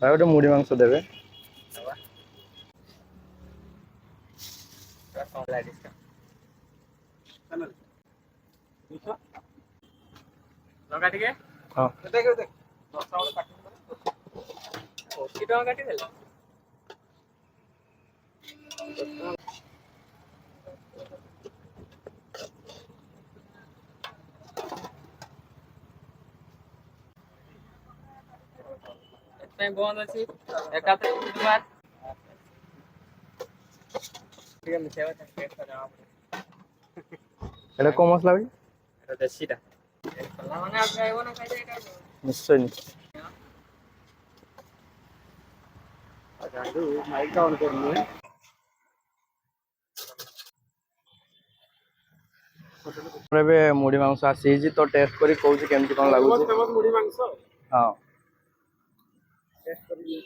ভাই ওটা মুড়ি মাংস দেবে। ଲଙ୍କା ଟିକେ ହଁ ଦେଖ ଦେଖ 10 ଟା କାଟି 80 ଟଙ୍କା କାଟି ଦେଲା। ଏତେ ବନ୍ଦ ଅଛି ଏକାଥରେ ବୁଧବାର ଟିକେ ମିଶେଇବା ଟେଷ୍ଟ କରିବା এটা কোন মশলা ভাই? এটা দেশীଟା କଲା ମାନେ ଆଉ ଖାଇବ ନା ଖାଇଲେ ଏଟା নিশ্চয় নিশ্চয়। ଆଜ୍ଞା ମାଇକ୍ ଟା ଅନ୍ କରୁନି। ଆମର ଏବେ ମୁଢି ମାଂସ ଆସିଯାଇଛି ତ ଟେଷ୍ଟ କରି କହୁଛି କେମିତି କଣ ଲାଗୁଛି। ମୁଢି ମାଂସ ହଁ ଟେଷ୍ଟ କରିବି।